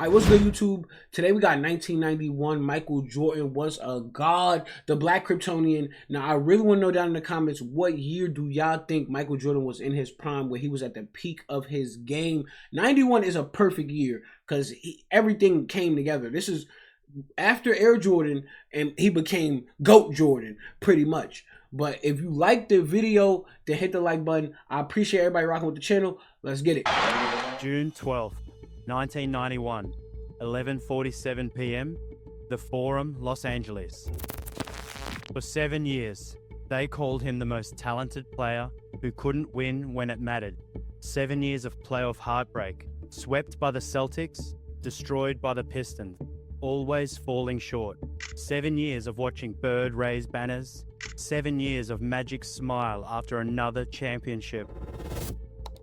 All right, what's good, YouTube? Today we got 1991. Michael Jordan was a god, the Black Kryptonian. Now, I really want to know down in the comments, what year do y'all think Michael Jordan was in his prime, where he was at the peak of his game? 91 is a perfect year because everything came together. This is after Air Jordan, and he became GOAT Jordan, pretty much. But if you like the video, then hit the like button. I appreciate everybody rocking with the channel. Let's get it. June 12th. 1991, 11:47 p.m., The Forum, Los Angeles. For 7 years, they called him the most talented player who couldn't win when it mattered. 7 years of playoff heartbreak, swept by the Celtics, destroyed by the Pistons, always falling short. 7 years of watching Bird raise banners, 7 years of Magic smile after another championship.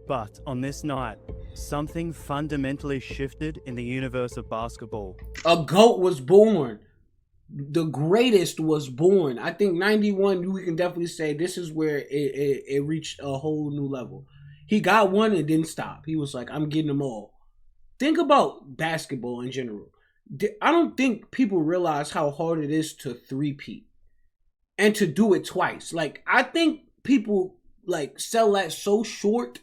But on this night, something fundamentally shifted in the universe of basketball. A GOAT was born. The greatest was born. I think 91, we can definitely say this is where it reached a whole new level. He got one and didn't stop. He was like, I'm getting them all. Think about basketball in general. I don't think people realize how hard it is to three-peat and to do it twice. Like, I think people like sell that so short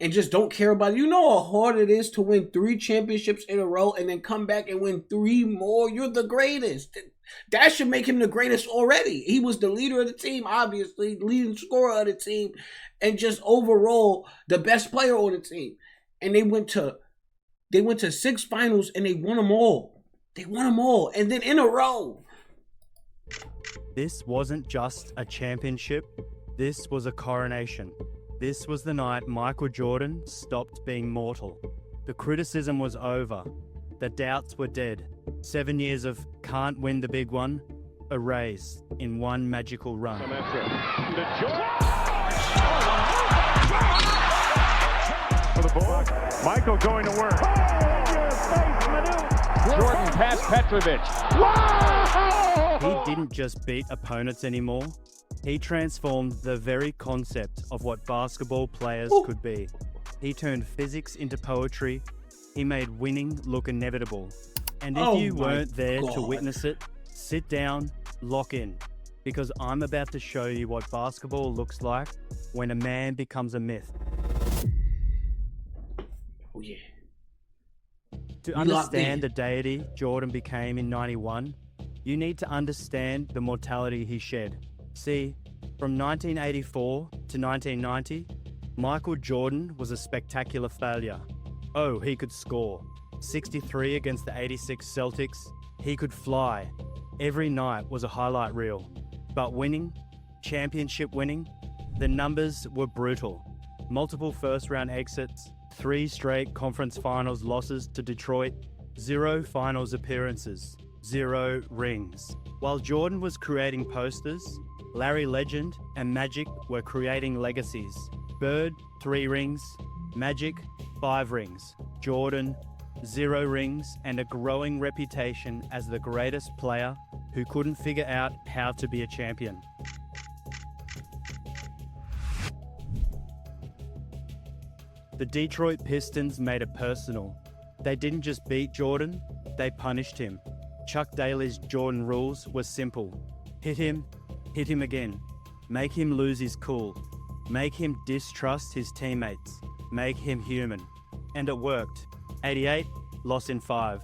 and just don't care about it. You know how hard it is to win 3 championships in a row and then come back and win 3 more? You're the greatest. That should make him the greatest already. He was the leader of the team, obviously, leading scorer of the team, and just overall the best player on the team. And they went to 6 finals and they won them all. They won them all, and then in a row. This wasn't just a championship. This was a coronation. This was the night Michael Jordan stopped being mortal. The criticism was over. The doubts were dead. 7 years of can't win the big one erased in one magical run. For the ball. Michael going to work. Jordan past Petrovic. He didn't just beat opponents anymore. He transformed the very concept of what basketball players could be. He turned physics into poetry. He made winning look inevitable. And if you weren't there to witness it, sit down, lock in, because I'm about to show you what basketball looks like when a man becomes a myth. Oh yeah. To understand the deity Jordan became in 91, you need to understand the mortality he shed. See, from 1984 to 1990, Michael Jordan was a spectacular failure. Oh, he could score. 63 against the 86 Celtics. He could fly. Every night was a highlight reel. But winning, championship winning, the numbers were brutal. Multiple first-round exits, 3 straight conference finals losses to Detroit, 0 finals appearances, 0 rings. While Jordan was creating posters, Larry Legend and Magic were creating legacies. Bird, 3 rings. Magic, 5 rings. Jordan, 0 rings, and a growing reputation as the greatest player who couldn't figure out how to be a champion. The Detroit Pistons made it personal. They didn't just beat Jordan, they punished him. Chuck Daly's Jordan rules were simple. Hit him again. Make him lose his cool. Make him distrust his teammates. Make him human. And it worked. 88, loss in 5.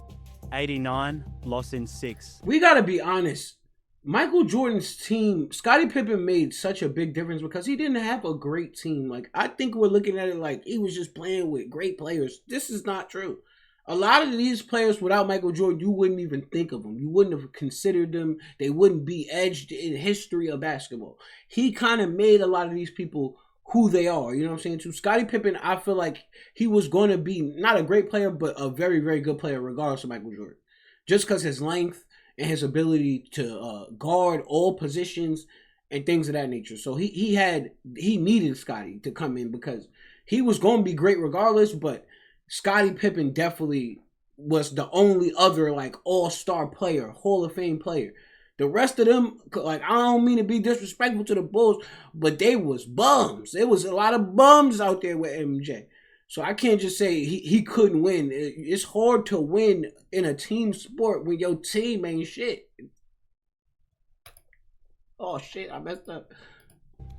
89, loss in 6. We gotta be honest. Michael Jordan's team, Scottie Pippen made such a big difference because he didn't have a great team. Like, I think we're looking at it like he was just playing with great players. This is not true. A lot of these players without Michael Jordan, you wouldn't even think of them. You wouldn't have considered them. They wouldn't be edged in history of basketball. He kind of made a lot of these people who they are. You know what I'm saying? To Scottie Pippen, I feel like he was going to be not a great player, but a very, very good player regardless of Michael Jordan. Just because his length and his ability to guard all positions and things of that nature. So he needed Scottie to come in because he was going to be great regardless, but Scottie Pippen definitely was the only other like all-star player, Hall of Fame player. The rest of them, like, I don't mean to be disrespectful to the Bulls, but they was bums. There was a lot of bums out there with MJ. So I can't just say he couldn't win. It's hard to win in a team sport when your team ain't shit. Oh shit, I messed up.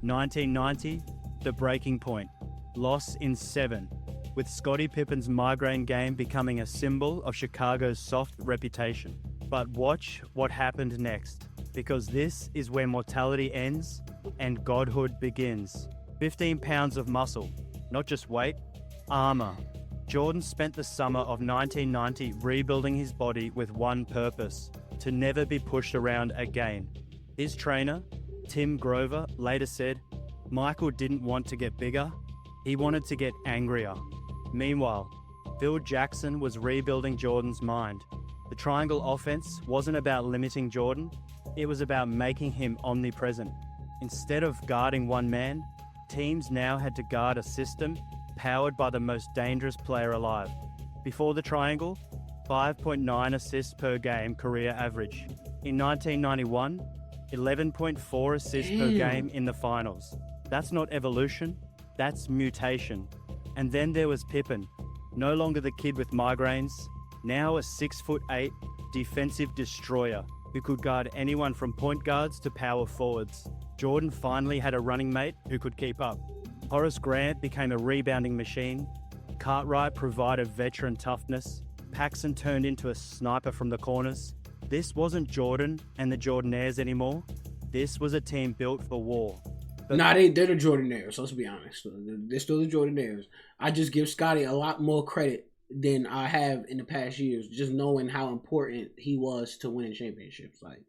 1990, the breaking point. Loss in 7, with Scottie Pippen's migraine game becoming a symbol of Chicago's soft reputation. But watch what happened next, because this is where mortality ends and godhood begins. 15 pounds of muscle, not just weight, armor. Jordan spent the summer of 1990 rebuilding his body with one purpose: to never be pushed around again. His trainer, Tim Grover, later said, Michael didn't want to get bigger, he wanted to get angrier. Meanwhile, Phil Jackson was rebuilding Jordan's mind. The triangle offense wasn't about limiting Jordan, it was about making him omnipresent. Instead of guarding one man, teams now had to guard a system powered by the most dangerous player alive. Before the triangle, 5.9 assists per game career average. In 1991, 11.4 assists per game in the finals. That's not evolution, that's mutation. And then there was Pippen, no longer the kid with migraines, now a 6'8" defensive destroyer who could guard anyone from point guards to power forwards. Jordan finally had a running mate who could keep up. Horace Grant became a rebounding machine. Cartwright provided veteran toughness. Paxson turned into a sniper from the corners. This wasn't Jordan and the Jordanaires anymore. This was a team built for war. They're the Jordanaires, let's be honest. They're still the Jordanaires. I just give Scottie a lot more credit than I have in the past years, just knowing how important he was to winning championships. Like,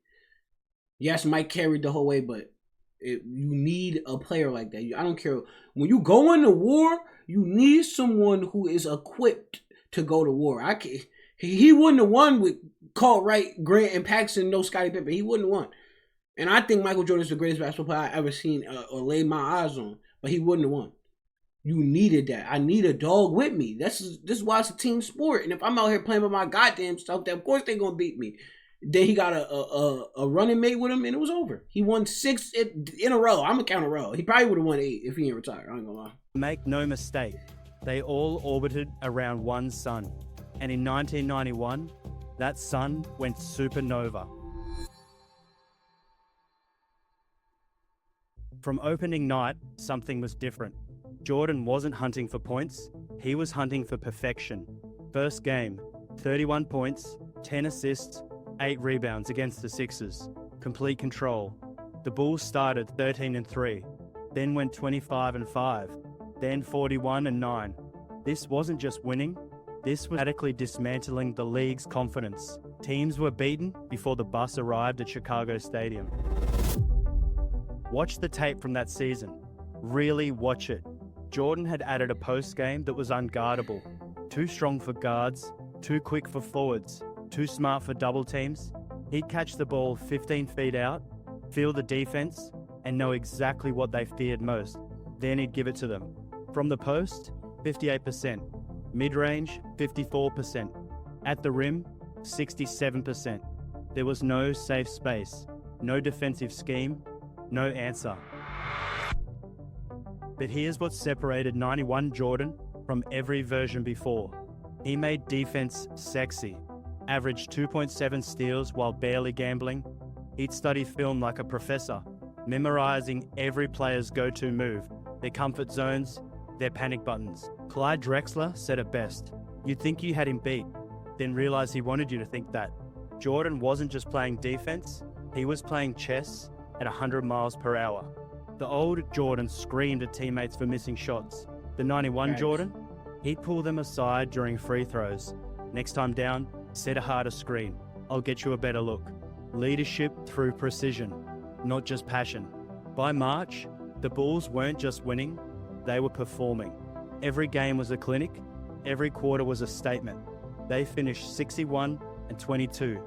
yes, Mike carried the whole way, but you need a player like that. I don't care. When you go into war, you need someone who is equipped to go to war. He wouldn't have won with Cartwright, Grant, and Paxson, no Scottie Pippen. He wouldn't have won. And I think Michael Jordan is the greatest basketball player I've ever seen or laid my eyes on. But he wouldn't have won. You needed that. I need a dog with me. This is why it's a team sport. And if I'm out here playing with my goddamn stuff, then of course they're going to beat me. Then he got a running mate with him, and it was over. He won 6 in a row. I'm going to count a row. He probably would have won 8 if he ain't retired. I ain't going to lie. Make no mistake, they all orbited around one sun. And in 1991, that sun went supernova. From opening night, something was different. Jordan wasn't hunting for points, he was hunting for perfection. First game, 31 points, 10 assists, 8 rebounds against the Sixers. Complete control. The Bulls started 13-3, then went 25-5, then 41-9. This wasn't just winning, this was radically dismantling the league's confidence. Teams were beaten before the bus arrived at Chicago Stadium. Watch the tape from that season. Really watch it. Jordan had added a post game that was unguardable. Too strong for guards, too quick for forwards, too smart for double teams. He'd catch the ball 15 feet out, feel the defense, and know exactly what they feared most. Then he'd give it to them. From the post, 58%. Mid-range, 54%. At the rim, 67%. There was no safe space, no defensive scheme, no answer. But here's what separated 91 Jordan from every version before. He made defense sexy. Averaged 2.7 steals while barely gambling. He'd study film like a professor, memorizing every player's go-to move, their comfort zones, their panic buttons. Clyde Drexler said it best. You'd think you had him beat, then realize he wanted you to think that. Jordan wasn't just playing defense, he was playing chess at 100 miles per hour. The old Jordan screamed at teammates for missing shots. The 91 Jordan, he'd pull them aside during free throws. Next time down, set a harder screen. I'll get you a better look. Leadership through precision, not just passion. By March, the Bulls weren't just winning, they were performing. Every game was a clinic, every quarter was a statement. They finished 61-22,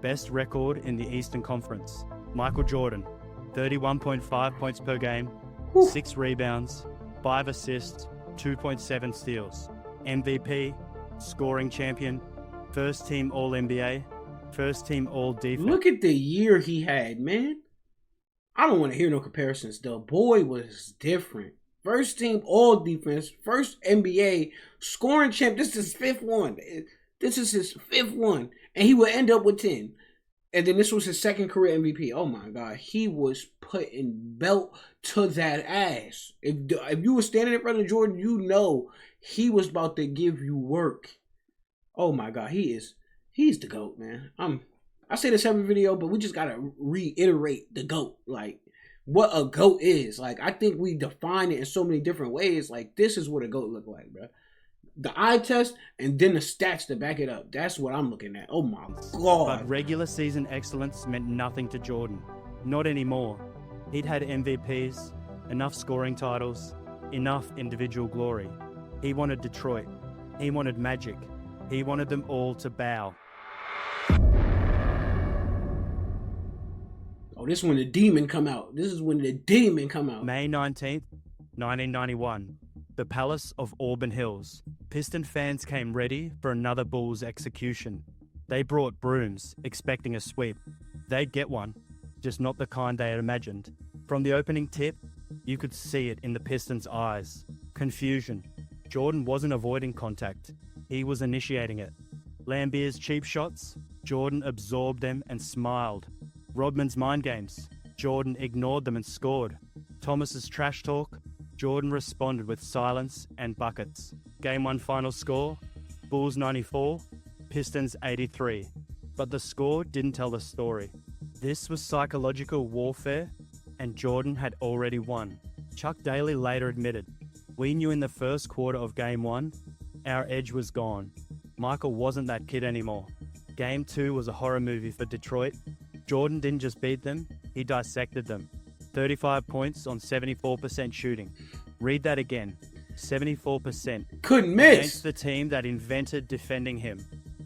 best record in the Eastern Conference. Michael Jordan, 31.5 points per game, 6 rebounds, 5 assists, 2.7 steals. MVP, scoring champion, first team All-NBA, first team All-Defense. Look at the year he had, man. I don't want to hear no comparisons. The boy was different. First team all defense. First NBA scoring champ. This is his 5th one. This is his 5th one. And he will end up with 10. And then this was his 2nd career MVP. Oh my God. He was putting belt to that ass. If you were standing in front of Jordan, you know he was about to give you work. Oh my God. He's the GOAT, man. I say this every video, but we just gotta reiterate the GOAT. Like, what a GOAT is. Like, I think we define it in so many different ways. Like, this is what a GOAT look like, bro. The eye test and then the stats to back it up. That's what I'm looking at. Oh my God. But regular season excellence meant nothing to Jordan. Not anymore. He'd had MVPs, enough scoring titles, enough individual glory. He wanted Detroit. He wanted magic. He wanted them all to bow. Oh, this is when the demon come out. This is when the demon come out. May 19th, 1991. The Palace of Auburn Hills. Piston fans came ready for another Bulls execution. They brought brooms, expecting a sweep. They'd get one, just not the kind they had imagined. From the opening tip, you could see it in the Pistons' eyes. Confusion. Jordan wasn't avoiding contact. He was initiating it. Lambier's cheap shots, Jordan absorbed them and smiled. Rodman's mind games, Jordan ignored them and scored. Thomas's trash talk, Jordan responded with silence and buckets. Game 1 final score, Bulls 94, Pistons 83. But the score didn't tell the story. This was psychological warfare, and Jordan had already won. Chuck Daly later admitted, "We knew in the first quarter of Game 1, our edge was gone. Michael wasn't that kid anymore. Game 2 was a horror movie for Detroit. Jordan didn't just beat them, he dissected them. 35 points on 74% shooting. Read that again. 74%. Couldn't miss. Against the team that invented defending him.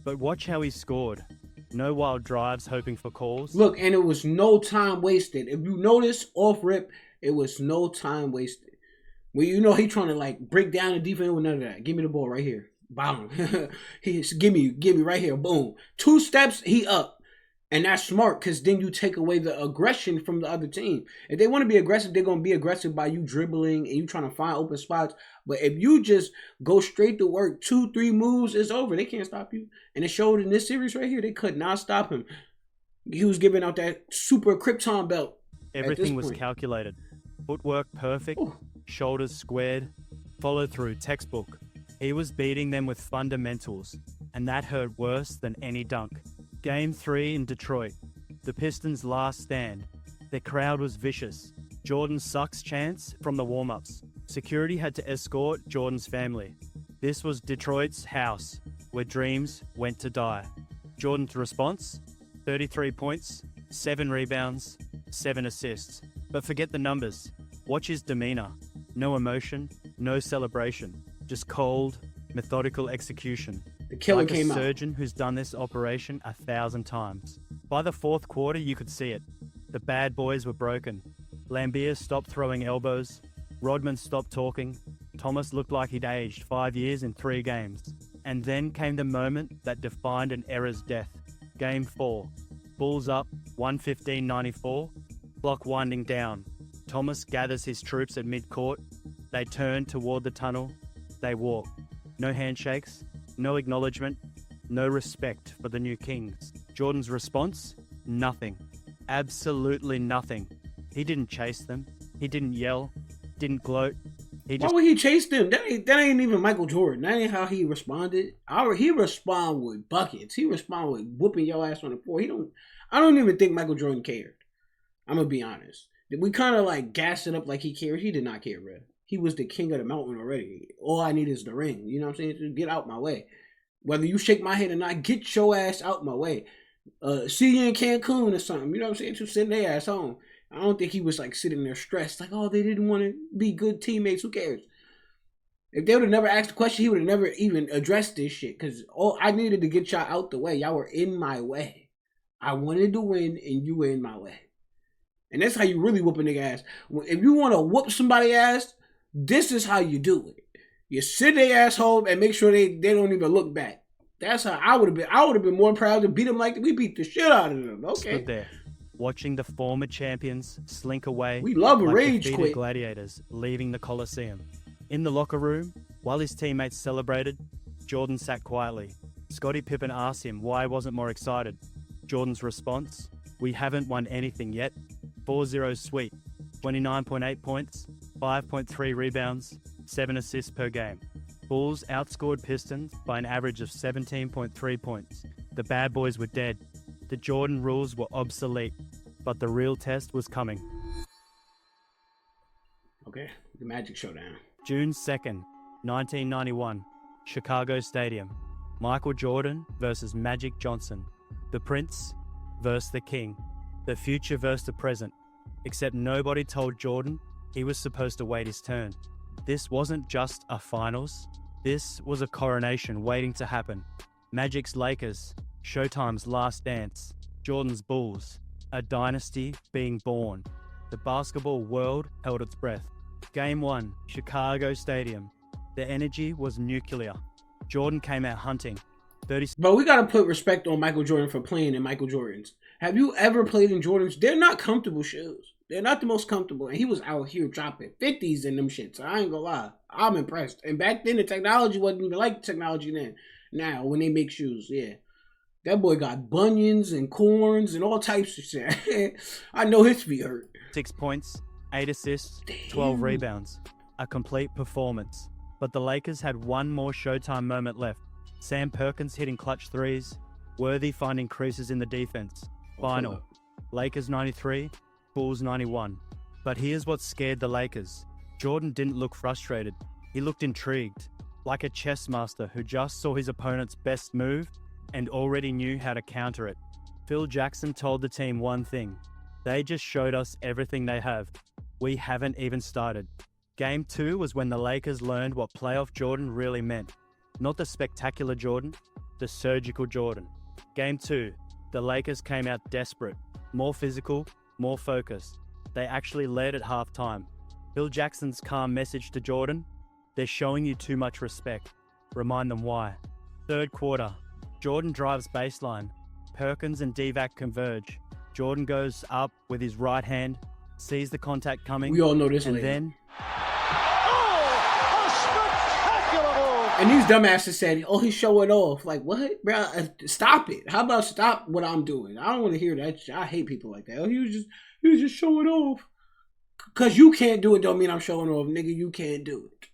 But watch how he scored. No wild drives hoping for calls. Look, and it was no time wasted. If you notice, off rip, it was no time wasted. Well, you know he trying to like break down the defense with none of that. Give me the ball right here. Bam. give me right here. Boom. 2 steps, he up. And that's smart because then you take away the aggression from the other team. If they want to be aggressive, they're going to be aggressive by you dribbling and you trying to find open spots. But if you just go straight to work, 2-3 moves, it's over. They can't stop you. And it showed in this series right here, they could not stop him. He was giving out that super Krypton belt. Everything was calculated. Footwork perfect, shoulders squared, follow through textbook. He was beating them with fundamentals, and that hurt worse than any dunk. Game 3 in Detroit, the Pistons' last stand. Their crowd was vicious. Jordan sucks chants from the warm-ups. Security had to escort Jordan's family. This was Detroit's house, where dreams went to die. Jordan's response? 33 points, 7 rebounds, 7 assists. But forget the numbers. Watch his demeanor. No emotion, no celebration. Just cold, methodical execution. The killer like came a out. surgeon who's done this operation 1,000 times. By the 4th quarter, you could see it. The bad boys were broken. Lambier stopped throwing elbows. Rodman stopped talking. Thomas looked like he'd aged 5 years in 3 games. And then came the moment that defined an era's death. Game 4. Bulls up, 115-94. Clock winding down. Thomas gathers his troops at midcourt. They turn toward the tunnel. They walk. No handshakes. No acknowledgement, no respect for the new kings. Jordan's response? Nothing. Absolutely nothing. He didn't chase them. He didn't yell. Didn't gloat. He just... Why would he chase them? That ain't even Michael Jordan. That ain't how he responded. He respond with buckets. He respond with whooping your ass on the floor. I don't even think Michael Jordan cared. I'm gonna be honest. We kind of like gassed it up like he cared. He did not care, bro. He was the king of the mountain already. All I need is the ring. You know what I'm saying? Just get out my way. Whether you shake my hand or not, get your ass out my way. See you in Cancun or something. You know what I'm saying? Just send their ass home. I don't think he was like sitting there stressed. Like, oh, they didn't want to be good teammates. Who cares? If they would have never asked the question, he would have never even addressed this shit. Because I needed to get y'all out the way. Y'all were in my way. I wanted to win and you were in my way. And that's how you really whoop a nigga ass. If you want to whoop somebody ass, this is how you do it. You sit their ass home and make sure they don't even look back. That's how I would have been. I would have been more proud to beat them like we beat the shit out of them. Okay. Stood there, watching the former champions slink away We love a like rage defeated quit. gladiators leaving the Colosseum. In the locker room, while his teammates celebrated, Jordan sat quietly. Scottie Pippen asked him why he wasn't more excited. Jordan's response, "We haven't won anything yet. 4-0 sweep, 29.8 points, 5.3 rebounds, 7 assists per game. Bulls outscored Pistons by an average of 17.3 points. The bad boys were dead. The Jordan rules were obsolete, but the real test was coming." Okay, the Magic Showdown. June 2nd, 1991, Chicago Stadium. Michael Jordan versus Magic Johnson. The Prince versus the King. The future versus the present. Except nobody told Jordan he was supposed to wait his turn. This wasn't just a finals. This was a coronation waiting to happen. Magic's Lakers, Showtime's last dance. Jordan's Bulls, a dynasty being born. The basketball world held its breath. Game 1, Chicago Stadium. The energy was nuclear. Jordan came out hunting. But we gotta put respect on Michael Jordan for playing in Michael Jordans. Have you ever played in Jordans? They're not comfortable shoes. They're not the most comfortable. And he was out here dropping 50s in them shits. I ain't gonna lie. I'm impressed. And back then, the technology wasn't even like the technology then. Now, when they make shoes, yeah. That boy got bunions and corns and all types of shit. I know his feet hurt. 6 points, 8 assists, 12 rebounds. A complete performance. But the Lakers had one more Showtime moment left. Sam Perkins hitting clutch threes. Worthy finding creases in the defense. Final. Lakers 93, Bulls 91. But here's what scared the Lakers. Jordan didn't look frustrated. He looked intrigued. Like a chess master who just saw his opponent's best move and already knew how to counter it. Phil Jackson told the team one thing. They just showed us everything they have. We haven't even started. Game 2 was when the Lakers learned what playoff Jordan really meant. Not the spectacular Jordan, the surgical Jordan. Game 2, the Lakers came out desperate, more physical, more focused. They actually led at halftime. Phil Jackson's calm message to Jordan, "They're showing you too much respect. Remind them why." Third quarter, Jordan drives baseline. Perkins and Divac converge. Jordan goes up with his right hand, sees the contact coming. We all know this and later. then And these dumbasses said, "Oh, he's showing off." Like, what, bro? Stop it. How about stop what I'm doing? I don't want to hear that. I hate people like that. Oh, he was just showing off. Cause you can't do it don't mean I'm showing off, nigga. You can't do it.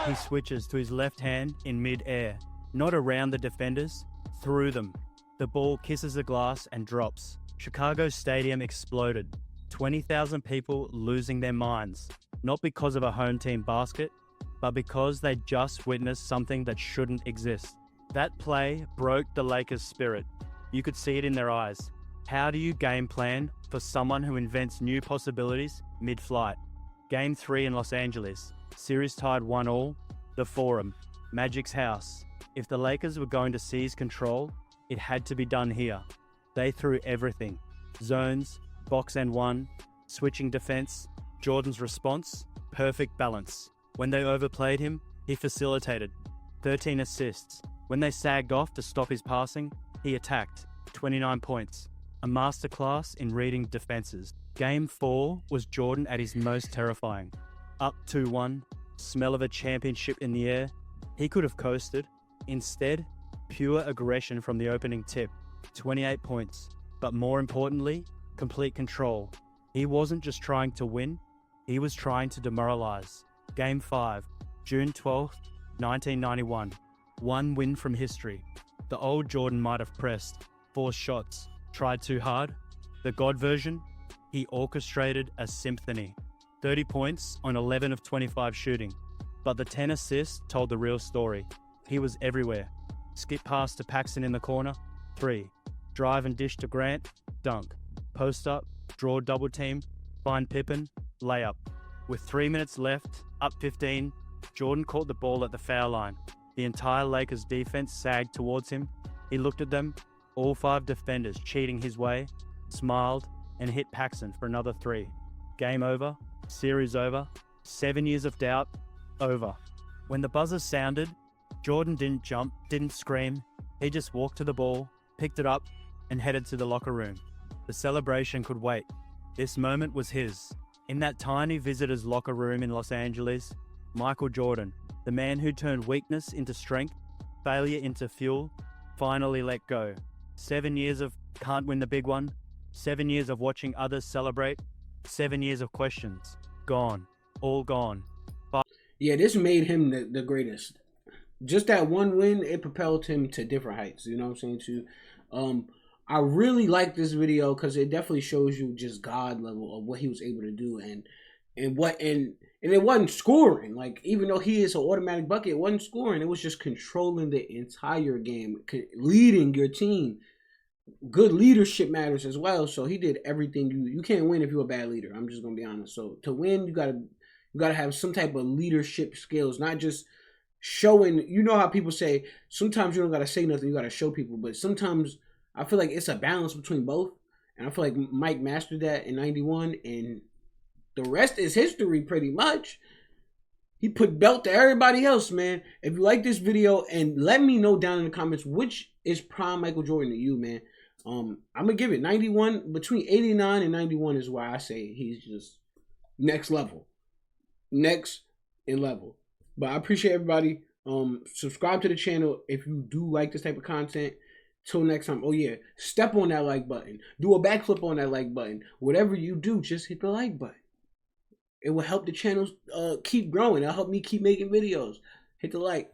he switches to his left hand in mid-air, not around the defenders, through them. The ball kisses the glass and drops. Chicago Stadium exploded. 20,000 people losing their minds, not because of a home team basket, but because they just witnessed something that shouldn't exist. That play broke the Lakers' spirit. You could see it in their eyes. How do you game plan for someone who invents new possibilities mid-flight? Game 3 in Los Angeles. Series tied 1-1. The Forum. Magic's house. If the Lakers were going to seize control, it had to be done here. They threw everything. Zones, box and one, switching defense. Jordan's response, perfect balance. When they overplayed him, he facilitated. 13 assists. When they sagged off to stop his passing, he attacked. 29 points. A masterclass in reading defenses. Game 4 was Jordan at his most terrifying. Up 2-1, smell of a championship in the air. He could have coasted. Instead, pure aggression from the opening tip. 28 points. But more importantly, complete control. He wasn't just trying to win, he was trying to demoralize. Game 5, June 12th, 1991. One win from history. The old Jordan might have pressed, forced shots, tried too hard. The God version, he orchestrated a symphony. 30 points on 11 of 25 shooting. But the 10 assists told the real story. He was everywhere. Skip pass to Paxson in the corner, 3. Drive and dish to Grant, dunk. Post up, draw double team, find Pippen, layup. With 3 minutes left, up 15, Jordan caught the ball at the foul line. The entire Lakers defense sagged towards him. He looked at them, all 5 defenders cheating his way, smiled, and hit Paxson for another 3. Game over, series over, 7 years of doubt, over. When the buzzer sounded, Jordan didn't jump, didn't scream. He just walked to the ball, picked it up, and headed to the locker room. The celebration could wait. This moment was his. In that tiny visitors' locker room in Los Angeles, Michael Jordan, the man who turned weakness into strength, failure into fuel, finally let go. 7 years of can't win the big one, 7 years of watching others celebrate, 7 years of questions. Gone. All gone. Yeah, this made him the greatest. Just that one win, it propelled him to different heights. You know what I'm saying? Too. I really like this video because it definitely shows you just God level of what he was able to do, and it wasn't scoring. Like, even though he is an automatic bucket, it wasn't scoring. It was just controlling the entire game, leading your team. Good leadership matters as well. So he did everything. You can't win if you're a bad leader. I'm just gonna be honest. So to win, you gotta have some type of leadership skills, not just showing. You know how people say sometimes you don't gotta say nothing, you gotta show people. But sometimes I feel like it's a balance between both, and I feel like Mike mastered that in '91, and the rest is history pretty much. He put belt to everybody else, man. If you like this video, and let me know down in the comments which is prime Michael Jordan to you, man. I'm gonna give it 91. Between 89 and 91 is why I say he's just next level. Next in level. But I appreciate everybody. Subscribe to the channel if you do like this type of content. Till next time. Oh yeah, step on that like button. Do a backflip on that like button. Whatever you do, just hit the like button. It will help the channel keep growing. It'll help me keep making videos. Hit the like.